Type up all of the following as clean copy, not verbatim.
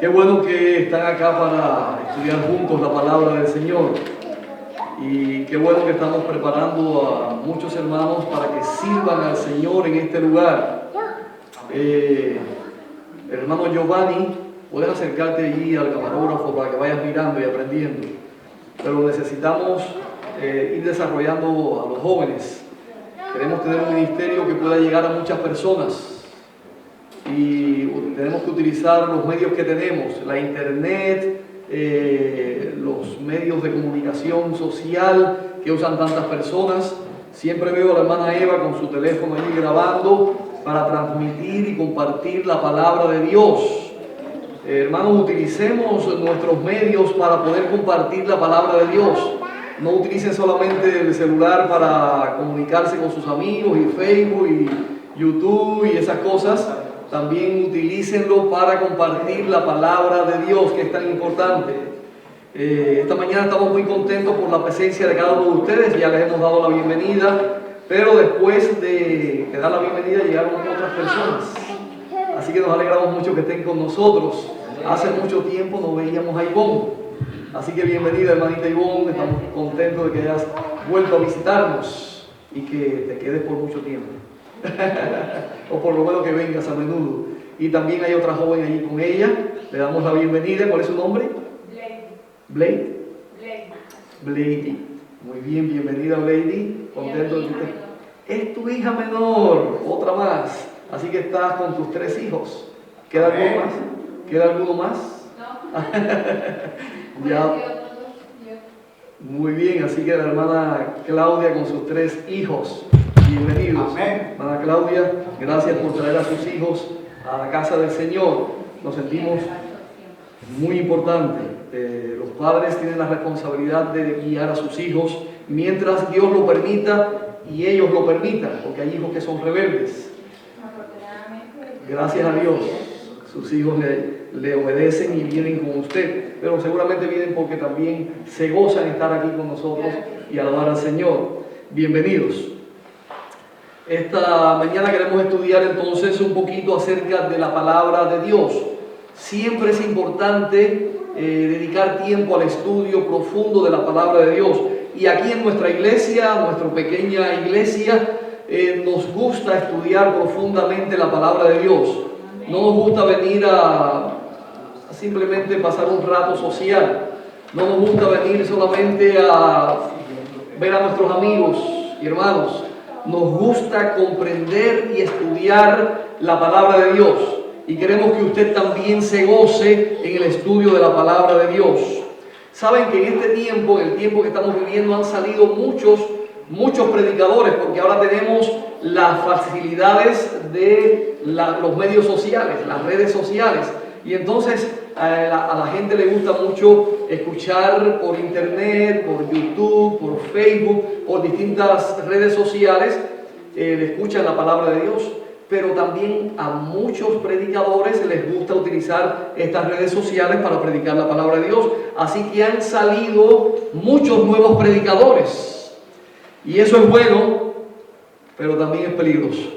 Qué bueno que están acá para estudiar juntos la palabra del Señor. Y qué bueno que estamos preparando a muchos hermanos para que sirvan al Señor en este lugar. El hermano Giovanni, puedes acercarte allí al camarógrafo para que vayas mirando y aprendiendo. Pero necesitamos ir desarrollando a los jóvenes. Queremos tener un ministerio que pueda llegar a muchas personas. Y tenemos que utilizar los medios que tenemos, la internet, los medios de comunicación social que usan tantas personas. Siempre veo a la hermana Eva con su teléfono allí grabando para transmitir y compartir la palabra de Dios. Hermanos, utilicemos nuestros medios para poder compartir la palabra de Dios. No utilicen solamente el celular para comunicarse con sus amigos y Facebook y YouTube y esas cosas. También utilícenlo para compartir la palabra de Dios, que es tan importante. Esta mañana estamos muy contentos por la presencia de cada uno de ustedes. Ya les hemos dado la bienvenida, pero después de dar la bienvenida llegaron otras personas. Así que nos alegramos mucho que estén con nosotros. Hace mucho tiempo no veíamos a Ivonne. Así que bienvenida, hermanita Ivonne. Estamos contentos de que hayas vuelto a visitarnos y que te quedes por mucho tiempo. O por lo menos que vengas a menudo. Y también hay otra joven allí con ella. Le damos la bienvenida. ¿Cuál es su nombre? Blade. Blade. Muy bien, bienvenida Blade. Contento de que usted. Es tu hija menor, otra más. Así que estás con tus 3 hijos. ¿Queda alguno más? ¿Queda alguno más? No. Ya. Muy bien, así que la hermana Claudia con sus 3 hijos. Bienvenidos. Amén. Hermana Claudia, gracias por traer a sus hijos a la casa del Señor. Nos sentimos muy importante. Los padres tienen la responsabilidad de guiar a sus hijos mientras Dios lo permita y ellos lo permitan, porque hay hijos que son rebeldes. Gracias a Dios, sus hijos le obedecen y vienen con usted, pero seguramente vienen porque también se gozan estar aquí con nosotros y alabar al Señor. Bienvenidos. Esta mañana queremos estudiar entonces un poquito acerca de la palabra de Dios. Siempre es importante dedicar tiempo al estudio profundo de la palabra de Dios. Y aquí en nuestra iglesia, nuestra pequeña iglesia, nos gusta estudiar profundamente la palabra de Dios. No nos gusta venir a simplemente pasar un rato social. No nos gusta venir solamente a ver a nuestros amigos y hermanos. Nos gusta comprender y estudiar la palabra de Dios. Y queremos que usted también se goce en el estudio de la palabra de Dios. Saben que en este tiempo, en el tiempo que estamos viviendo, han salido muchos predicadores, porque ahora tenemos las facilidades de los medios sociales, las redes sociales. Y entonces a la gente le gusta mucho escuchar por internet, por YouTube, por Facebook, por distintas redes sociales, le escuchan la palabra de Dios. Pero también a muchos predicadores les gusta utilizar estas redes sociales para predicar la palabra de Dios. Así que han salido muchos nuevos predicadores. Y eso es bueno, pero también es peligroso.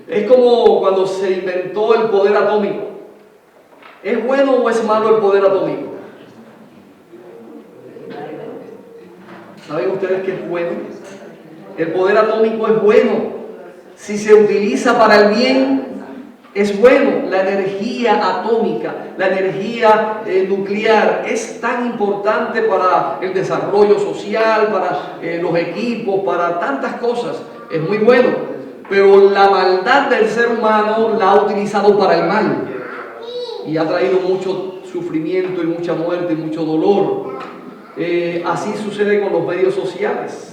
Es como cuando se inventó el poder atómico. ¿Es bueno o es malo el poder atómico? ¿Saben ustedes que es bueno? El poder atómico es bueno. Si se utiliza para el bien, es bueno. La energía atómica, la energía nuclear es tan importante para el desarrollo social, para los equipos, para tantas cosas. Es muy bueno. Pero la maldad del ser humano la ha utilizado para el mal. Y ha traído mucho sufrimiento y mucha muerte y mucho dolor. Así sucede con los medios sociales.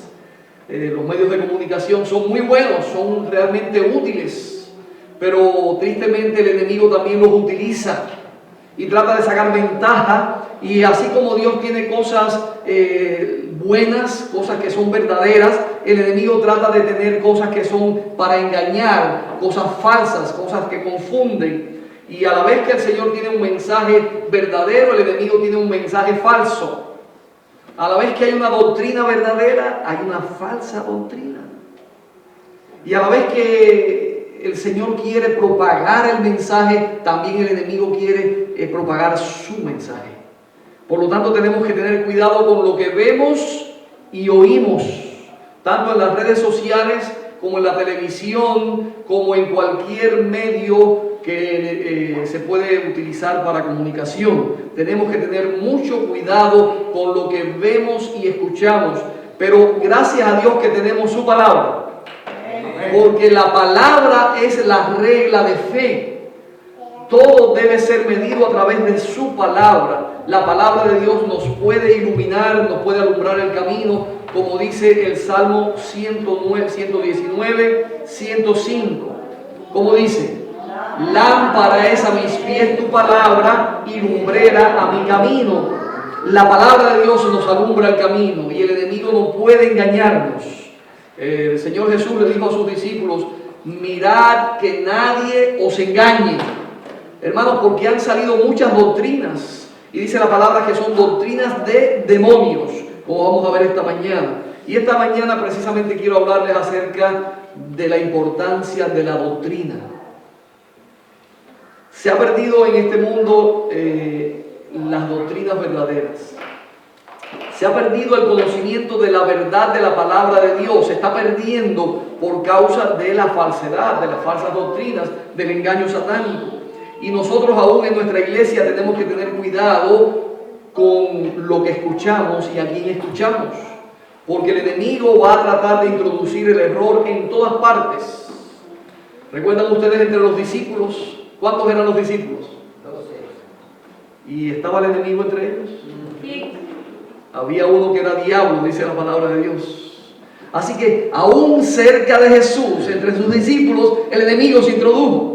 Los medios de comunicación son muy buenos, son realmente útiles, pero tristemente el enemigo también los utiliza y trata de sacar ventaja. Y así como Dios tiene cosas buenas, cosas que son verdaderas, el enemigo trata de tener cosas que son para engañar, cosas falsas, cosas que confunden. Y a la vez que el Señor tiene un mensaje verdadero, el enemigo tiene un mensaje falso. A la vez que hay una doctrina verdadera, hay una falsa doctrina. Y a la vez que el Señor quiere propagar el mensaje, también el enemigo quiere propagar su mensaje. Por lo tanto, tenemos que tener cuidado con lo que vemos y oímos, tanto en las redes sociales como en la televisión, como en cualquier medio que se puede utilizar para comunicación. Tenemos que tener mucho cuidado con lo que vemos y escuchamos, pero gracias a Dios que tenemos su palabra, porque la palabra es la regla de fe. Todo debe ser medido a través de su palabra. La palabra de Dios nos puede iluminar, nos puede alumbrar el camino, como dice el Salmo 109, 119, 105. Como dice: lámpara es a mis pies tu palabra y lumbrera a mi camino. La palabra de Dios nos alumbra el camino y el enemigo no puede engañarnos. El Señor Jesús le dijo a sus discípulos: mirad que nadie os engañe. Hermanos, porque han salido muchas doctrinas, y dice la palabra que son doctrinas de demonios, como vamos a ver esta mañana. Y esta mañana precisamente quiero hablarles acerca de la importancia de la doctrina. Se ha perdido en este mundo las doctrinas verdaderas. Se ha perdido el conocimiento de la verdad de la palabra de Dios. Se está perdiendo por causa de la falsedad, de las falsas doctrinas, del engaño satánico. Y nosotros aún en nuestra iglesia tenemos que tener cuidado con lo que escuchamos y a quién escuchamos. Porque el enemigo va a tratar de introducir el error en todas partes. ¿Recuerdan ustedes entre los discípulos? ¿Cuántos eran los discípulos? 12. ¿Y estaba el enemigo entre ellos? Sí. Había uno que era diablo, dice la palabra de Dios. Así que aún cerca de Jesús, entre sus discípulos, el enemigo se introdujo.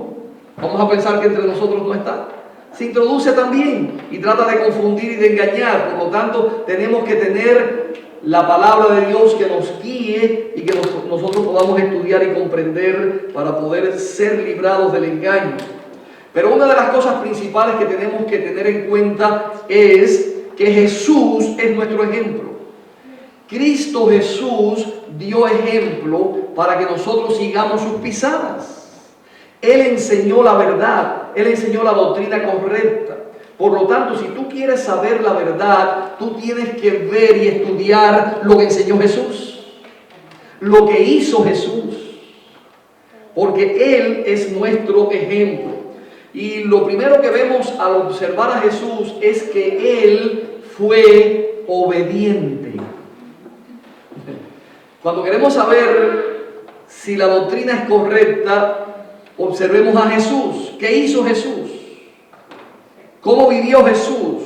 Vamos a pensar que entre nosotros no está. Se introduce también y trata de confundir y de engañar. Por lo tanto, tenemos que tener la palabra de Dios que nos guíe y que nosotros podamos estudiar y comprender para poder ser librados del engaño. Pero una de las cosas principales que tenemos que tener en cuenta es que Jesús es nuestro ejemplo. Cristo Jesús dio ejemplo para que nosotros sigamos sus pisadas. Él enseñó la verdad, Él enseñó la doctrina correcta. Por lo tanto, si tú quieres saber la verdad, tú tienes que ver y estudiar lo que enseñó Jesús, lo que hizo Jesús, porque Él es nuestro ejemplo. Y lo primero que vemos al observar a Jesús es que Él fue obediente. Cuando queremos saber si la doctrina es correcta, observemos a Jesús. ¿Qué hizo Jesús? ¿Cómo vivió Jesús?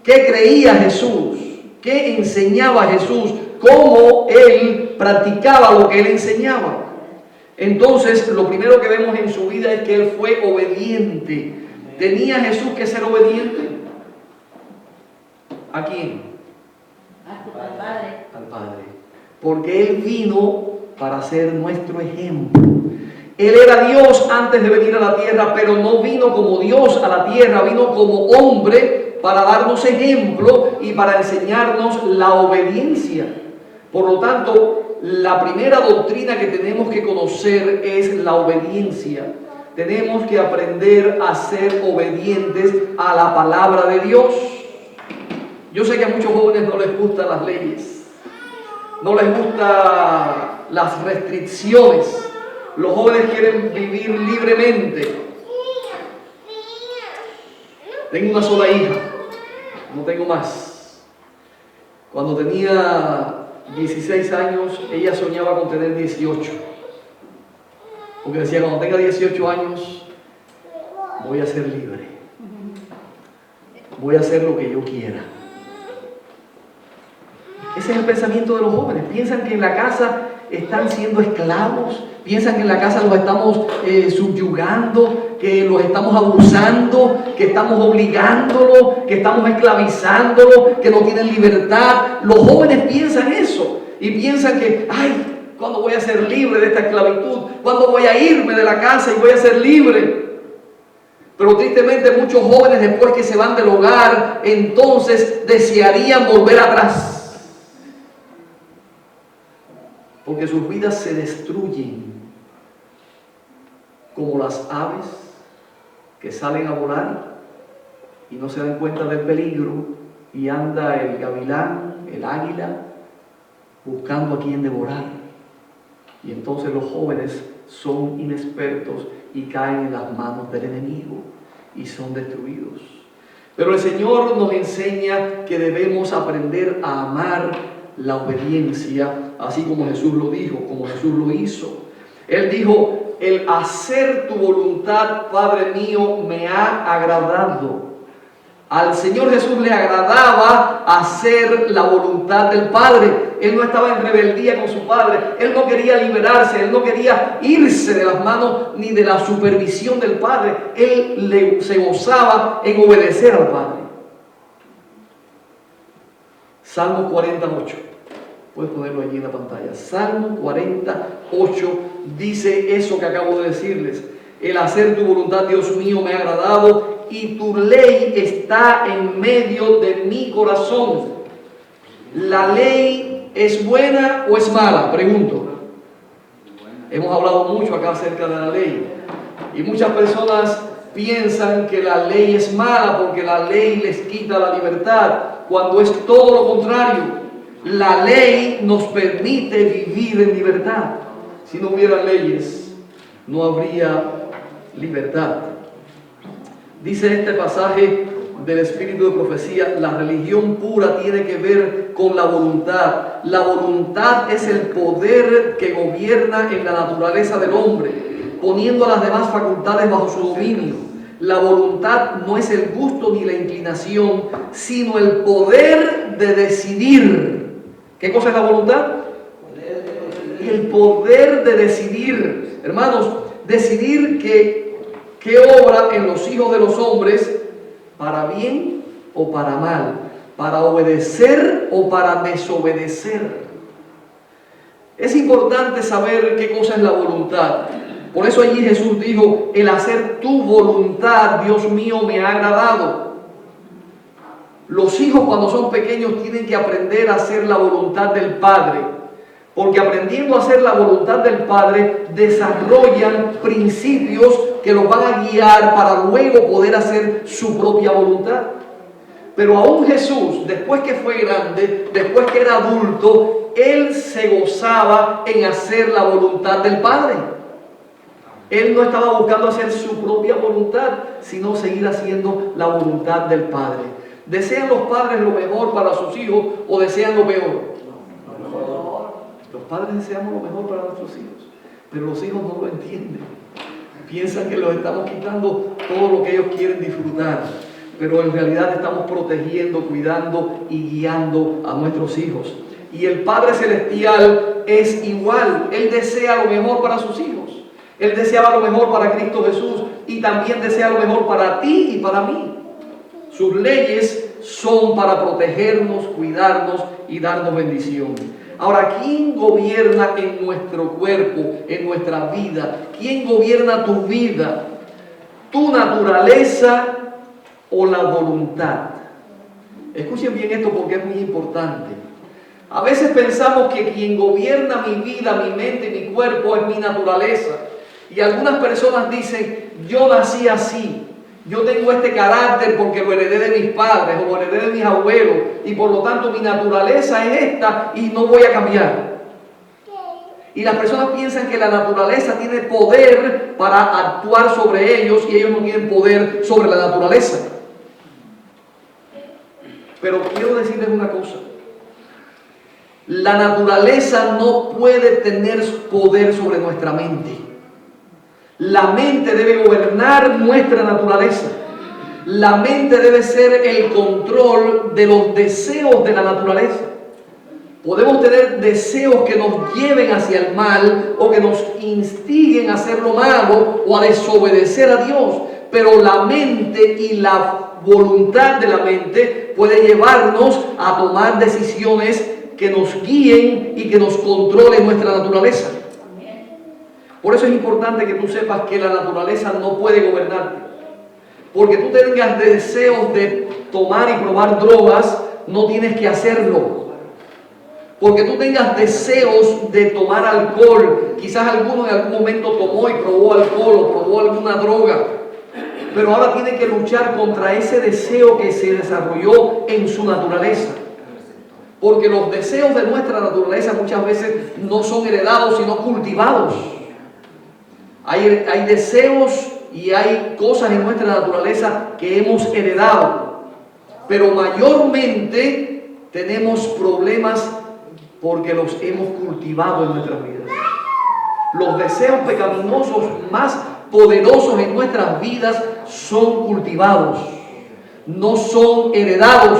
¿Qué creía Jesús? ¿Qué enseñaba Jesús? ¿Cómo Él practicaba lo que Él enseñaba? Entonces, lo primero que vemos en su vida es que Él fue obediente. ¿Tenía Jesús que ser obediente? ¿A quién? Al Padre. Al Padre. Porque Él vino para ser nuestro ejemplo. Él era Dios antes de venir a la tierra, pero no vino como Dios a la tierra, vino como hombre para darnos ejemplo y para enseñarnos la obediencia. Por lo tanto, la primera doctrina que tenemos que conocer es la obediencia. Tenemos que aprender a ser obedientes a la palabra de Dios. Yo sé que a muchos jóvenes no les gustan las leyes, no les gustan las restricciones. Los jóvenes quieren vivir libremente. Tengo una sola hija, no tengo más. Cuando tenía 16 años, ella soñaba con tener 18. Porque decía, cuando tenga 18 años, voy a ser libre. Voy a hacer lo que yo quiera. Ese es el pensamiento de los jóvenes. Piensan que en la casa están siendo esclavos. Piensan que en la casa los estamos subyugando, que los estamos abusando, que estamos obligándolos, que estamos esclavizándolos, que no tienen libertad. Los jóvenes piensan eso y piensan que, ay, ¿cuándo voy a ser libre de esta esclavitud? ¿Cuándo voy a irme de la casa y voy a ser libre? Pero tristemente muchos jóvenes, después que se van del hogar, entonces desearían volver atrás. Porque sus vidas se destruyen. como las aves que salen a volar y no se dan cuenta del peligro, y anda el gavilán, el águila, buscando a quien devorar. Y entonces los jóvenes son inexpertos y caen en las manos del enemigo y son destruidos. Pero el Señor nos enseña que debemos aprender a amar la obediencia, así como Jesús lo dijo, como Jesús lo hizo. Él dijo: el hacer tu voluntad, Padre mío, me ha agradado. Al Señor Jesús le agradaba hacer la voluntad del Padre. Él no estaba en rebeldía con su Padre. Él no quería liberarse. Él no quería irse de las manos ni de la supervisión del Padre. Él se gozaba en obedecer al Padre. Salmo 48. Puedes ponerlo allí en la pantalla. Salmo 48 dice eso que acabo de decirles. El hacer tu voluntad, Dios mío, me ha agradado, y tu ley está en medio de mi corazón. ¿La ley es buena o es mala? Pregunto. Hemos hablado mucho acá acerca de la ley. Y muchas personas piensan que la ley es mala porque la ley les quita la libertad, cuando es todo lo contrario. La ley nos permite vivir en libertad. Si no hubiera leyes, no habría libertad. Dice este pasaje del Espíritu de Profecía: la religión pura tiene que ver con la voluntad. La voluntad es el poder que gobierna en la naturaleza del hombre, poniendo a las demás facultades bajo su dominio. La voluntad no es el gusto ni la inclinación, sino el poder de decidir. ¿Qué cosa es la voluntad? El poder de decidir. Hermanos, decidir qué obra en los hijos de los hombres, para bien o para mal, para obedecer o para desobedecer. Es importante saber qué cosa es la voluntad. Por eso allí Jesús dijo: el hacer tu voluntad, Dios mío, me ha agradado. Los hijos, cuando son pequeños, tienen que aprender a hacer la voluntad del Padre, porque aprendiendo a hacer la voluntad del Padre, desarrollan principios que los van a guiar para luego poder hacer su propia voluntad. Pero aún Jesús, después que fue grande, después que era adulto, Él se gozaba en hacer la voluntad del Padre. Él no estaba buscando hacer su propia voluntad, sino seguir haciendo la voluntad del Padre. ¿Desean los padres lo mejor para sus hijos o desean lo peor? Los padres deseamos lo mejor para nuestros hijos, pero los hijos no lo entienden. Piensan que los estamos quitando todo lo que ellos quieren disfrutar, pero en realidad estamos protegiendo, cuidando y guiando a nuestros hijos. Y el Padre Celestial es igual. Él desea lo mejor para sus hijos. Él deseaba lo mejor para Cristo Jesús y también desea lo mejor para ti y para mí. Sus leyes son para protegernos, cuidarnos y darnos bendición. Ahora, ¿quién gobierna en nuestro cuerpo, en nuestra vida? ¿Quién gobierna tu vida? ¿Tu naturaleza o la voluntad? Escuchen bien esto porque es muy importante. A veces pensamos que quien gobierna mi vida, mi mente y mi cuerpo es mi naturaleza. Y algunas personas dicen: yo nací así. Yo tengo este carácter porque lo heredé de mis padres o lo heredé de mis abuelos, y por lo tanto mi naturaleza es esta y no voy a cambiar. Y las personas piensan que la naturaleza tiene poder para actuar sobre ellos y ellos no tienen poder sobre la naturaleza. Pero quiero decirles una cosa: la naturaleza no puede tener poder sobre nuestra mente. La mente debe gobernar nuestra naturaleza. La mente debe ser el control de los deseos de la naturaleza. Podemos tener deseos que nos lleven hacia el mal o que nos instiguen a hacer lo malo o a desobedecer a Dios, pero la mente y la voluntad de la mente puede llevarnos a tomar decisiones que nos guíen y que nos controlen nuestra naturaleza. Por eso es importante que tú sepas que la naturaleza no puede gobernarte. Porque tú tengas deseos de tomar y probar drogas, no tienes que hacerlo. porque tú tengas deseos de tomar alcohol. Quizás alguno en algún momento tomó y probó alcohol o probó alguna droga, pero ahora tiene que luchar contra ese deseo que se desarrolló en su naturaleza. Porque los deseos de nuestra naturaleza muchas veces no son heredados, sino cultivados. Hay deseos y hay cosas en nuestra naturaleza que hemos heredado, pero mayormente tenemos problemas porque los hemos cultivado en nuestras vidas. Los deseos pecaminosos más poderosos en nuestras vidas son cultivados, no son heredados.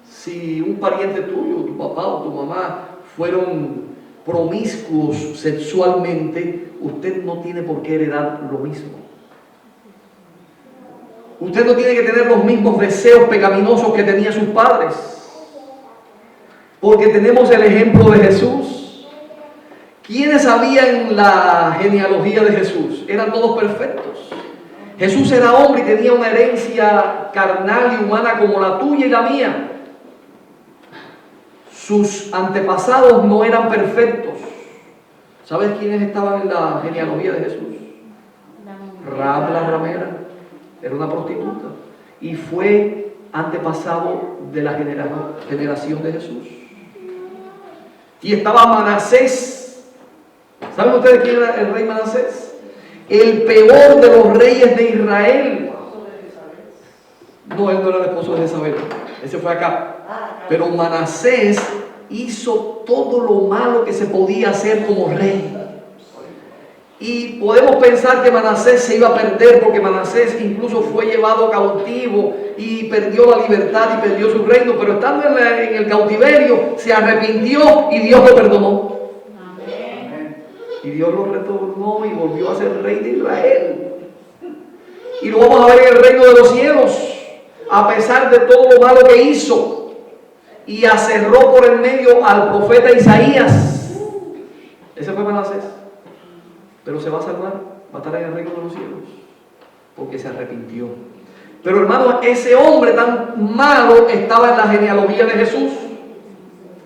Si un pariente tuyo, tu papá o tu mamá fueron promiscuos sexualmente, usted no tiene por qué heredar lo mismo. Usted no tiene que tener los mismos deseos pecaminosos que tenían sus padres, porque tenemos el ejemplo de Jesús. ¿Quiénes sabían la genealogía de Jesús? Eran todos perfectos. Jesús era hombre y tenía una herencia carnal y humana como la tuya y la mía. Sus antepasados no eran perfectos. ¿Sabes quiénes estaban en la genealogía de Jesús? Rahab la ramera, era una prostituta y fue antepasado de la generación de Jesús. Y estaba Manasés. ¿Saben ustedes quién era el rey Manasés? El peor de los reyes de Israel. No, él no era el esposo de Jezabel, ese fue acá. Pero Manasés hizo todo lo malo que se podía hacer como rey. Y podemos pensar que Manasés se iba a perder, porque Manasés incluso fue llevado cautivo y perdió la libertad y perdió su reino, pero estando en el cautiverio se arrepintió y Dios lo perdonó. Y Dios lo retornó y volvió a ser rey de Israel. Y lo vamos a ver en el reino de los cielos. A pesar de todo lo malo que hizo, y aserró por el medio al profeta Isaías. Ese fue Manasés. Pero se va a salvar, va a estar en el reino de los cielos, porque se arrepintió. Pero hermano, ese hombre tan malo estaba en la genealogía de Jesús.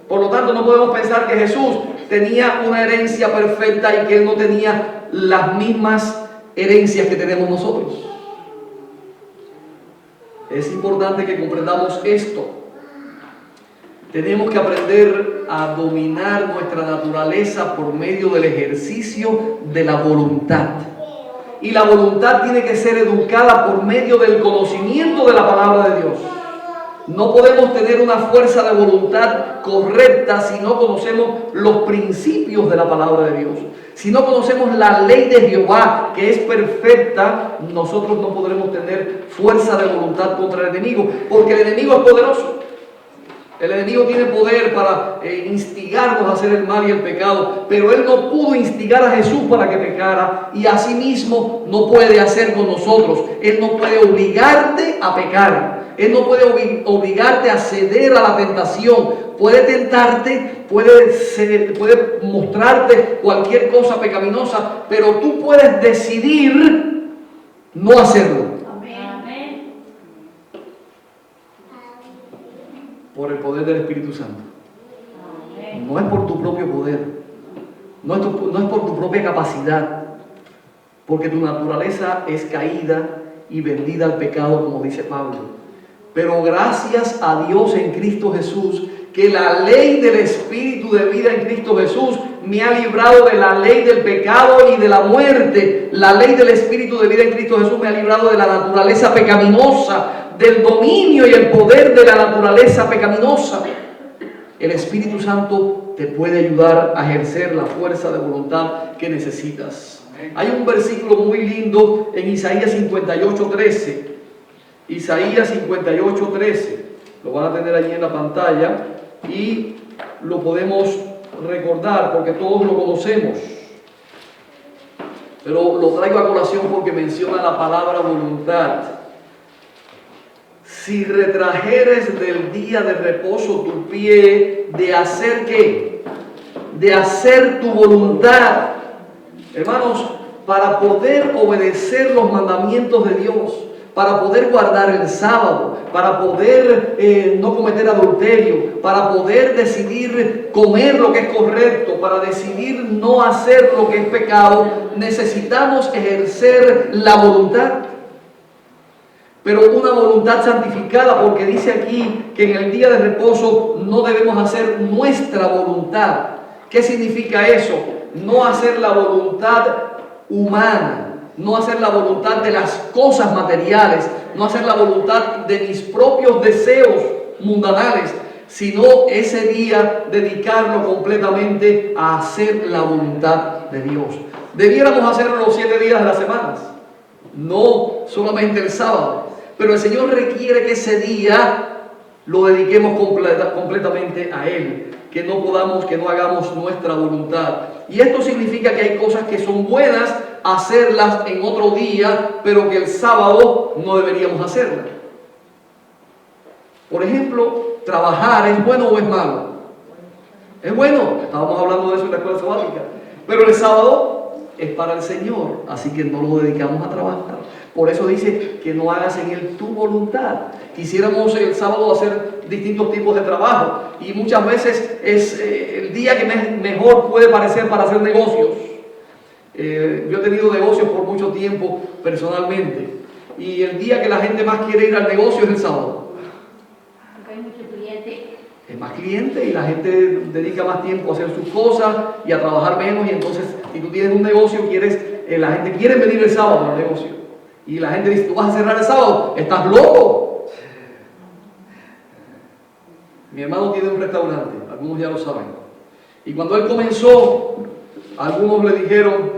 Por lo tanto, no podemos pensar que Jesús tenía una herencia perfecta y que él no tenía las mismas herencias que tenemos nosotros. Es importante que comprendamos esto. Tenemos que aprender a dominar nuestra naturaleza por medio del ejercicio de la voluntad. Y la voluntad tiene que ser educada por medio del conocimiento de la palabra de Dios. No podemos tener una fuerza de voluntad correcta si no conocemos los principios de la palabra de Dios. Si no conocemos la ley de Jehová, que es perfecta, nosotros no podremos tener fuerza de voluntad contra el enemigo, porque el enemigo es poderoso. El enemigo tiene poder para instigarnos a hacer el mal y el pecado, pero él no pudo instigar a Jesús para que pecara, y asimismo no puede hacer con nosotros. Él no puede obligarte a pecar. Él no puede obligarte a ceder a la tentación. Puede tentarte, puede mostrarte cualquier cosa pecaminosa, pero tú puedes decidir no hacerlo. Amén. Por el poder del Espíritu Santo. Amén. No es por tu propio poder, no es por tu propia capacidad, porque tu naturaleza es caída y vendida al pecado, como dice Pablo. Pero gracias a Dios en Cristo Jesús, que la ley del Espíritu de vida en Cristo Jesús me ha librado de la ley del pecado y de la muerte. La ley del Espíritu de vida en Cristo Jesús me ha librado de la naturaleza pecaminosa, del dominio y el poder de la naturaleza pecaminosa. El Espíritu Santo te puede ayudar a ejercer la fuerza de voluntad que necesitas. Hay un versículo muy lindo en Isaías 58:13. Isaías 58:13, lo van a tener allí en la pantalla y lo podemos recordar porque todos lo conocemos, pero lo traigo a colación porque menciona la palabra voluntad. Si retrajeres del día de reposo tu pie de hacer ¿qué? De hacer tu voluntad. Hermanos, para poder obedecer los mandamientos de Dios, para poder guardar el sábado, para poder no cometer adulterio, para poder decidir comer lo que es correcto, para decidir no hacer lo que es pecado, necesitamos ejercer la voluntad. Pero una voluntad santificada, porque dice aquí que en el día de reposo no debemos hacer nuestra voluntad. ¿Qué significa eso? No hacer la voluntad humana, no hacer la voluntad de las cosas materiales, no hacer la voluntad de mis propios deseos mundanales, sino ese día dedicarlo completamente a hacer la voluntad de Dios. Debiéramos hacerlo los 7 días de las semanas, no solamente el sábado, pero el Señor requiere que ese día lo dediquemos completamente a Él, que no hagamos nuestra voluntad. Y esto significa que hay cosas que son buenas hacerlas en otro día, pero que el sábado no deberíamos hacerlas. Por ejemplo, trabajar, ¿es bueno o es malo? Es bueno, estábamos hablando de eso en la escuela sabática, pero el sábado es para el Señor, así que no lo dedicamos a trabajar. Por eso dice que no hagas en él tu voluntad. Quisiéramos el sábado hacer distintos tipos de trabajo y muchas veces es el día que mejor puede parecer para hacer negocios. Yo he tenido negocios por mucho tiempo personalmente y el día que la gente más quiere ir al negocio es el sábado. Porque hay muchos clientes. Es más cliente y la gente dedica más tiempo a hacer sus cosas y a trabajar menos, y entonces si tú tienes un negocio, la gente quiere venir el sábado al negocio. Y la gente dice, ¿tú vas a cerrar el sábado? ¿Estás loco? Mi hermano tiene un restaurante, algunos ya lo saben. Y cuando él comenzó, algunos le dijeron,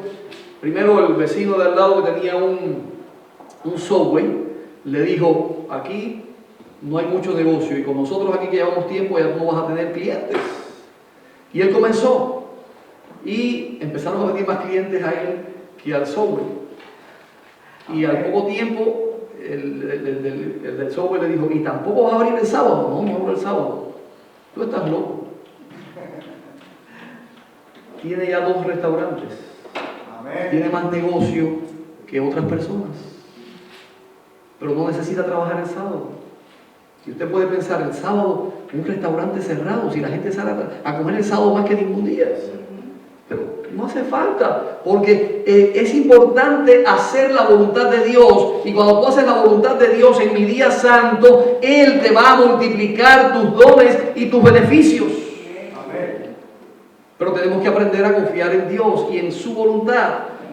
primero el vecino de al lado que tenía un Subway, le dijo, aquí no hay mucho negocio y con nosotros aquí que llevamos tiempo ya no vas a tener clientes. Y él comenzó y empezaron a venir más clientes a él que al Subway. Y al poco tiempo, el del Subway le dijo, ¿y tampoco vas a abrir el sábado? No, no abro el sábado. Tú estás loco. Tiene ya 2 restaurantes. Amén. Tiene más negocio que otras personas. Pero no necesita trabajar el sábado. Y usted puede pensar, el sábado, un restaurante cerrado, si la gente sale a comer el sábado más que ningún día. Pero no hace falta, porque es importante hacer la voluntad de Dios. Y cuando tú haces la voluntad de Dios en mi día santo, Él te va a multiplicar tus dones y tus beneficios. Amén. Pero tenemos que aprender a confiar en Dios y en su voluntad,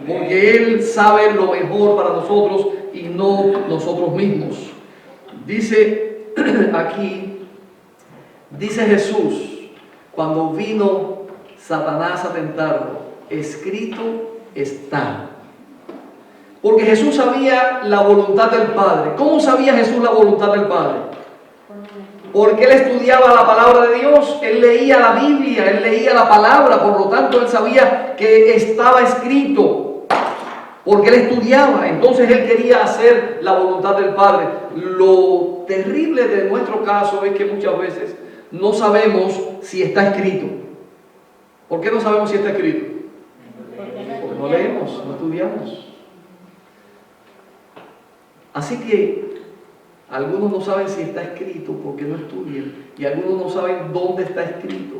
porque Él sabe lo mejor para nosotros y no nosotros mismos. Dice aquí, dice Jesús, cuando vino Satanás a tentarlo, escrito está. Porque Jesús sabía la voluntad del Padre. ¿Cómo sabía Jesús la voluntad del Padre? Porque él estudiaba la palabra de Dios, él leía la Biblia, él leía la palabra, por lo tanto él sabía que estaba escrito. Porque él estudiaba, entonces él quería hacer la voluntad del Padre. Lo terrible de nuestro caso es que muchas veces no sabemos si está escrito. ¿Por qué no sabemos si está escrito? Porque no leemos, no estudiamos. Así que algunos no saben si está escrito porque no estudian, y algunos no saben dónde está escrito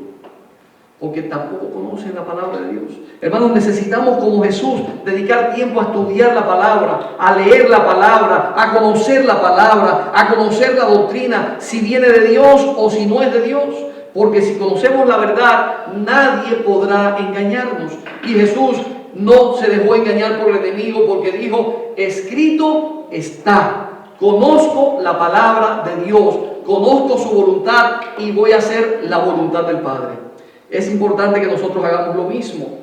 porque tampoco conocen la palabra de Dios. Hermanos, necesitamos como Jesús dedicar tiempo a estudiar la palabra, a leer la palabra, a conocer la palabra, a conocer la doctrina, si viene de Dios o si no es de Dios. Porque si conocemos la verdad, nadie podrá engañarnos. Y Jesús no se dejó engañar por el enemigo, porque dijo, escrito está. Conozco la palabra de Dios, conozco su voluntad y voy a hacer la voluntad del Padre. Es importante que nosotros hagamos lo mismo.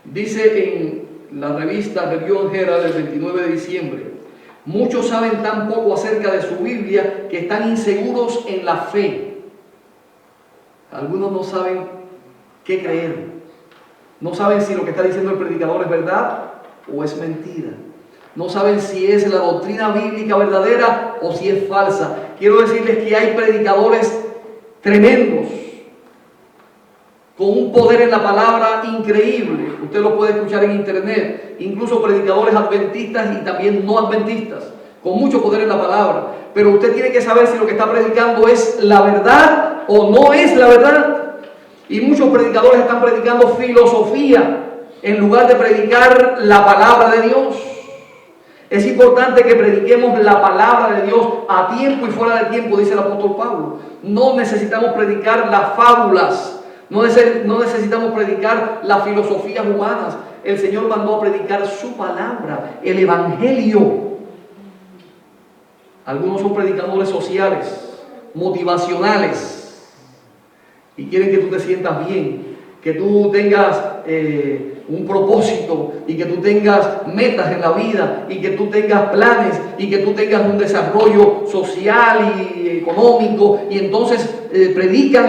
Dice en la revista Review and Herald del 29 de diciembre, muchos saben tan poco acerca de su Biblia que están inseguros en la fe. Algunos no saben qué creer. No saben si lo que está diciendo el predicador es verdad o es mentira. No saben si es la doctrina bíblica verdadera o si es falsa. Quiero decirles que hay predicadores tremendos, con un poder en la palabra increíble. Usted lo puede escuchar en internet. Incluso predicadores adventistas y también no adventistas, con mucho poder en la palabra. Pero usted tiene que saber si lo que está predicando es la verdad o no es la verdad. Y muchos predicadores están predicando filosofía en lugar de predicar la palabra de Dios. Es importante que prediquemos la palabra de Dios a tiempo y fuera de tiempo, dice el apóstol Pablo. No necesitamos predicar las fábulas, no necesitamos predicar las filosofías humanas. El Señor mandó a predicar su palabra, el evangelio. Algunos son predicadores sociales, motivacionales, y quieren que tú te sientas bien, que tú tengas un propósito y que tú tengas metas en la vida y que tú tengas planes y que tú tengas un desarrollo social y económico, y entonces predican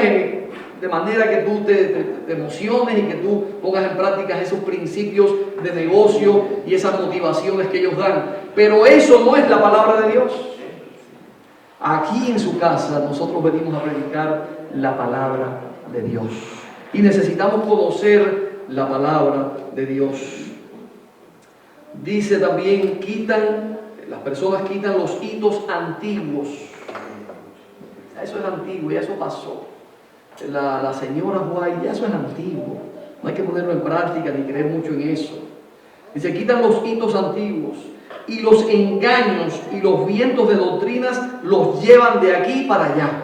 de manera que tú te emociones y que tú pongas en práctica esos principios de negocio y esas motivaciones que ellos dan. Pero eso no es la palabra de Dios. Aquí en su casa nosotros venimos a predicar la palabra de Dios y necesitamos conocer la palabra de Dios. Dice también, las personas quitan los hitos antiguos. Eso es antiguo, ya eso pasó. La señora White, ya eso es antiguo. No hay que ponerlo en práctica ni creer mucho en eso. Dice, quitan los hitos antiguos y los engaños y los vientos de doctrinas los llevan de aquí para allá.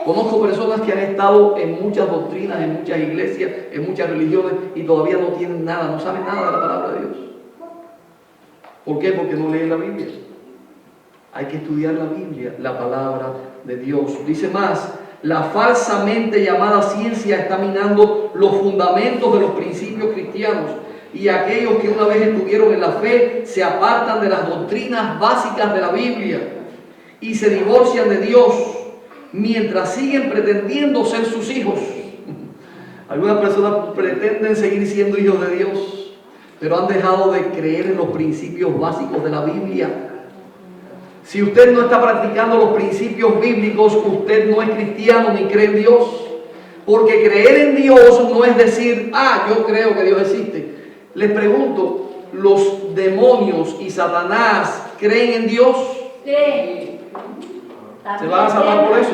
Conozco personas que han estado en muchas doctrinas, en muchas iglesias, en muchas religiones y todavía no tienen nada, no saben nada de la palabra de Dios. ¿Por qué? Porque no leen la Biblia. Hay que estudiar la Biblia, la palabra de Dios. Dice más, la falsamente llamada ciencia está minando los fundamentos de los principios cristianos, y aquellos que una vez estuvieron en la fe se apartan de las doctrinas básicas de la Biblia y se divorcian de Dios mientras siguen pretendiendo ser sus hijos. Algunas personas pretenden seguir siendo hijos de Dios, pero han dejado de creer en los principios básicos de la Biblia. Si usted no está practicando los principios bíblicos, usted no es cristiano ni cree en Dios. Porque creer en Dios no es decir, yo creo que Dios existe. Les pregunto, ¿los demonios y Satanás creen en Dios? Sí. ¿Se van a salvar por eso?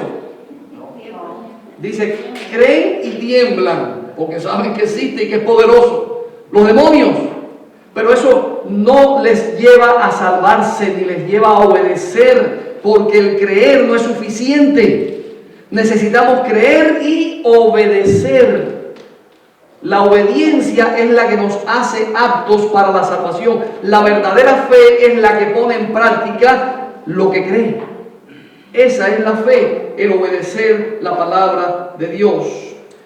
Dice, creen y tiemblan, porque saben que existe y que es poderoso. Los demonios. Pero eso no les lleva a salvarse ni les lleva a obedecer, porque el creer no es suficiente. Necesitamos creer y obedecer. La obediencia es la que nos hace aptos para la salvación. La verdadera fe es la que pone en práctica lo que cree. Esa es la fe, el obedecer la palabra de Dios.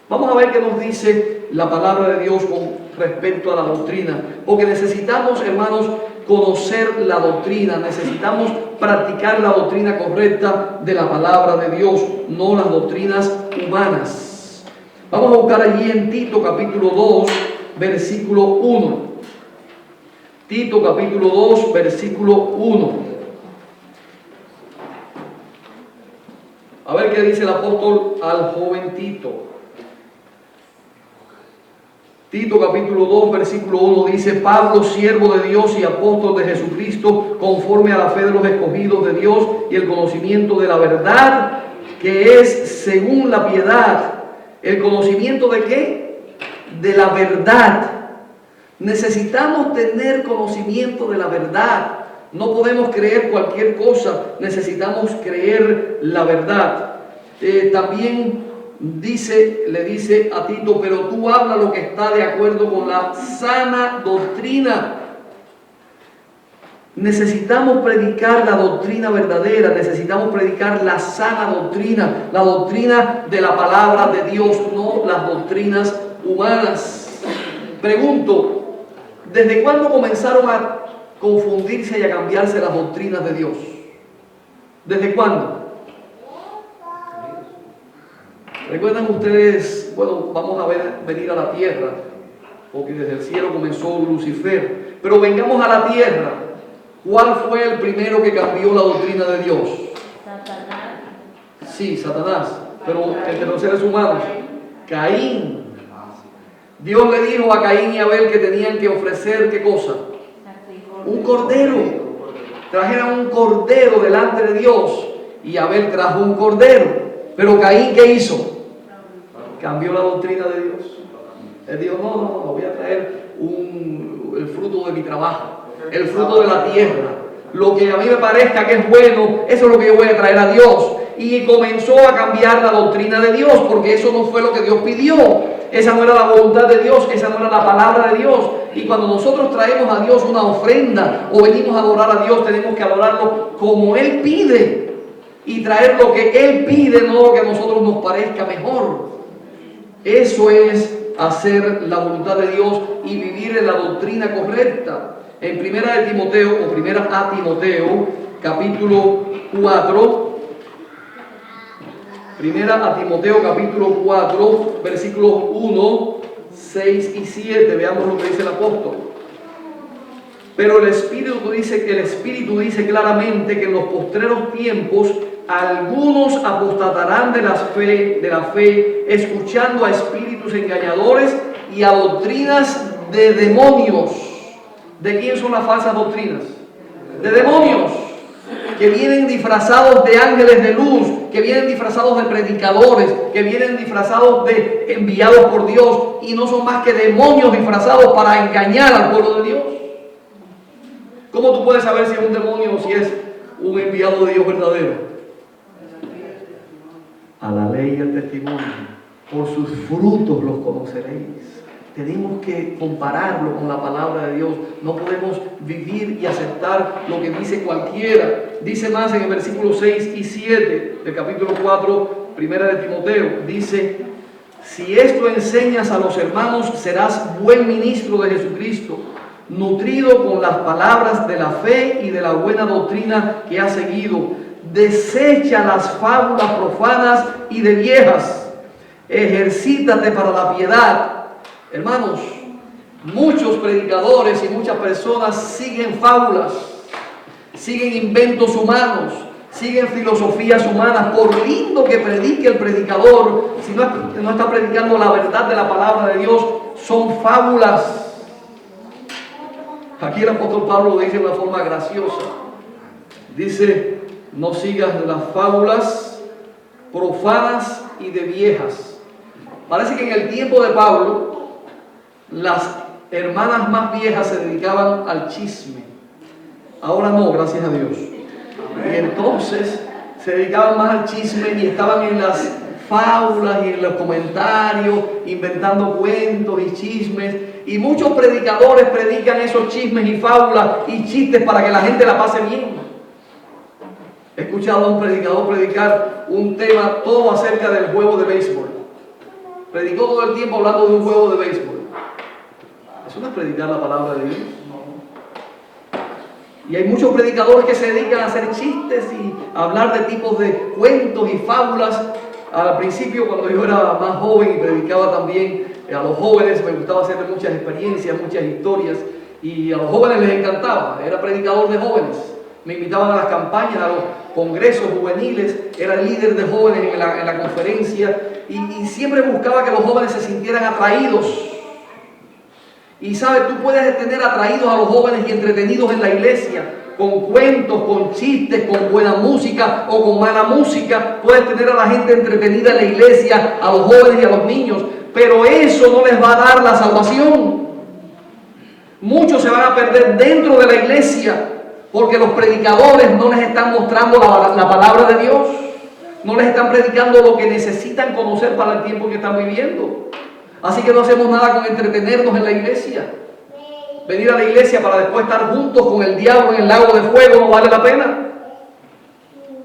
Vamos a ver qué nos dice la palabra de Dios con respecto a la doctrina, porque necesitamos, hermanos, conocer la doctrina, necesitamos practicar la doctrina correcta de la palabra de Dios, no las doctrinas humanas. Vamos a buscar allí en Tito capítulo 2, versículo 1. Tito capítulo 2, versículo 1. A ver qué dice el apóstol al joven Tito. Tito capítulo 2, versículo 1 dice, Pablo, siervo de Dios y apóstol de Jesucristo, conforme a la fe de los escogidos de Dios y el conocimiento de la verdad, que es según la piedad. ¿El conocimiento de qué? De la verdad. Necesitamos tener conocimiento de la verdad. No podemos creer cualquier cosa, necesitamos creer la verdad. También le dice a Tito, pero tú habla lo que está de acuerdo con la sana doctrina. Necesitamos predicar la doctrina verdadera, necesitamos predicar la sana doctrina, la doctrina de la palabra de Dios, no las doctrinas humanas. Pregunto, ¿desde cuándo comenzaron a confundirse y a cambiarse las doctrinas de Dios? ¿Desde cuándo? ¿Recuerdan ustedes? Bueno, vamos a venir a la tierra, porque desde el cielo comenzó Lucifer. Pero vengamos a la tierra. ¿Cuál fue el primero que cambió la doctrina de Dios? Satanás. Sí, Satanás. Pero entre los seres humanos, Caín. Dios le dijo a Caín y a Abel que tenían que ofrecer, ¿qué cosa? Un cordero. trajeran un cordero delante de Dios, y Abel trajo un cordero. Pero Caín, ¿qué hizo? Cambió la doctrina de Dios. Él dijo, no, voy a traer el fruto de mi trabajo, el fruto de la tierra. Lo que a mí me parezca que es bueno, eso es lo que yo voy a traer a Dios. Y comenzó a cambiar la doctrina de Dios, porque eso no fue lo que Dios pidió. Esa no era la voluntad de Dios, esa no era la palabra de Dios. Y cuando nosotros traemos a Dios una ofrenda o venimos a adorar a Dios, tenemos que adorarlo como Él pide. Y traer lo que Él pide, no lo que a nosotros nos parezca mejor. Eso es hacer la voluntad de Dios y vivir en la doctrina correcta. En Primera a Timoteo, capítulo 4, Primera a Timoteo, capítulo 4, versículos 1, 6 y 7, veamos lo que dice el apóstol. Pero el Espíritu dice claramente que en los postreros tiempos algunos apostatarán de la fe, escuchando a espíritus engañadores y a doctrinas de demonios. ¿De quién son las falsas doctrinas? De demonios, que vienen disfrazados de ángeles de luz, que vienen disfrazados de predicadores, que vienen disfrazados de enviados por Dios, y no son más que demonios disfrazados para engañar al pueblo de Dios. ¿Cómo tú puedes saber si es un demonio o si es un enviado de Dios verdadero? A la ley y al testimonio, por sus frutos los conoceréis. Tenemos que compararlo con la palabra de Dios. No podemos vivir y aceptar lo que dice cualquiera. Dice más en el versículo 6 y 7 del capítulo 4, Primera de Timoteo. Dice, si esto enseñas a los hermanos, serás buen ministro de Jesucristo, nutrido con las palabras de la fe y de la buena doctrina que has seguido. Desecha las fábulas profanas y de viejas. Ejercítate para la piedad. Hermanos, muchos predicadores y muchas personas siguen fábulas, siguen inventos humanos, siguen filosofías humanas. Por lindo que predique el predicador, si no está predicando la verdad de la palabra de Dios, son fábulas. Aquí el apóstol Pablo lo dice de una forma graciosa. Dice, no sigas las fábulas profanas y de viejas. Parece que en el tiempo de Pablo, las hermanas más viejas se dedicaban al chisme. Ahora no, gracias a Dios. Y entonces se dedicaban más al chisme y estaban en las fábulas y en los comentarios, inventando cuentos y chismes. Y muchos predicadores predican esos chismes y fábulas y chistes para que la gente la pase bien. He escuchado a un predicador predicar un tema todo acerca del juego de béisbol. Predicó todo el tiempo hablando de un juego de béisbol. Eso no es predicar la palabra de Dios. Y hay muchos predicadores que se dedican a hacer chistes y a hablar de tipos de cuentos y fábulas. Al principio, cuando yo era más joven y predicaba también a los jóvenes, me gustaba hacer muchas experiencias, muchas historias, y a los jóvenes les encantaba. Era predicador de jóvenes. Me invitaban a las campañas, a los congresos juveniles, era líder de jóvenes en la conferencia, y siempre buscaba que los jóvenes se sintieran atraídos. Y sabes, tú puedes tener atraídos a los jóvenes y entretenidos en la iglesia con cuentos, con chistes, con buena música o con mala música. Puedes tener a la gente entretenida en la iglesia, a los jóvenes y a los niños, pero eso no les va a dar la salvación. Muchos se van a perder dentro de la iglesia porque los predicadores no les están mostrando la palabra de Dios, no les están predicando lo que necesitan conocer para el tiempo que están viviendo. Así que no hacemos nada con entretenernos en la iglesia. Venir a la iglesia para después estar juntos con el diablo en el lago de fuego no vale la pena.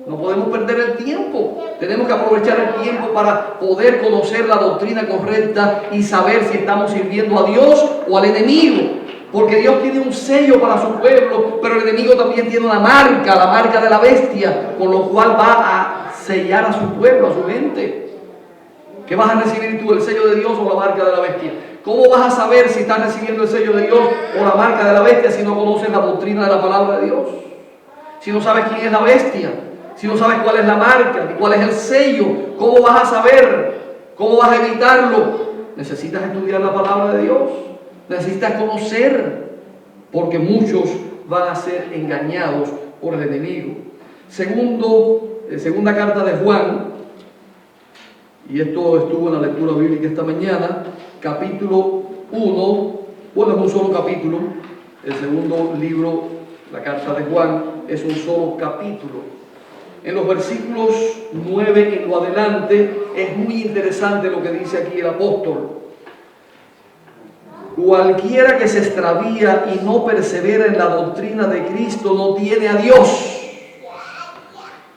No podemos perder el tiempo. Tenemos que aprovechar el tiempo para poder conocer la doctrina correcta y saber si estamos sirviendo a Dios o al enemigo. Porque Dios tiene un sello para su pueblo, pero el enemigo también tiene una marca, la marca de la bestia, con lo cual va a sellar a su pueblo, a su gente. ¿Qué vas a recibir tú, el sello de Dios o la marca de la bestia? ¿Cómo vas a saber si estás recibiendo el sello de Dios o la marca de la bestia si no conoces la doctrina de la palabra de Dios? Si no sabes quién es la bestia, si no sabes cuál es la marca y cuál es el sello, ¿cómo vas a saber? ¿Cómo vas a evitarlo? Necesitas estudiar la palabra de Dios, necesitas conocer, porque muchos van a ser engañados por el enemigo. Segunda carta de Juan, y esto estuvo en la lectura bíblica esta mañana, capítulo 1, bueno, es un solo capítulo, el segundo libro, la carta de Juan, es un solo capítulo. En los versículos 9 en lo adelante es muy interesante lo que dice aquí el apóstol. Cualquiera que se extravía y no persevera en la doctrina de Cristo no tiene a Dios.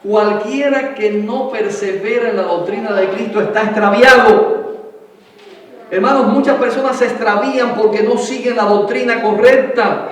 Cualquiera que no persevera en la doctrina de Cristo está extraviado. Hermanos, muchas personas se extravían porque no siguen la doctrina correcta,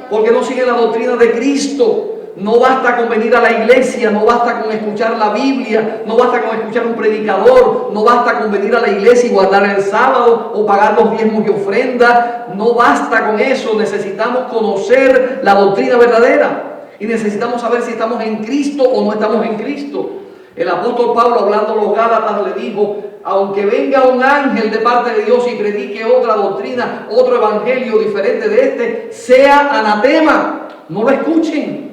porque no siguen la doctrina de Cristo. No basta con venir a la iglesia, no basta con escuchar la Biblia, no basta con escuchar un predicador, no basta con venir a la iglesia y guardar el sábado o pagar los diezmos y ofrendas. No basta con eso, necesitamos conocer la doctrina verdadera. Y necesitamos saber si estamos en Cristo o no estamos en Cristo. El apóstol Pablo, hablando a los Gálatas, le dijo: aunque venga un ángel de parte de Dios y predique otra doctrina, otro evangelio diferente de este, sea anatema. No lo escuchen,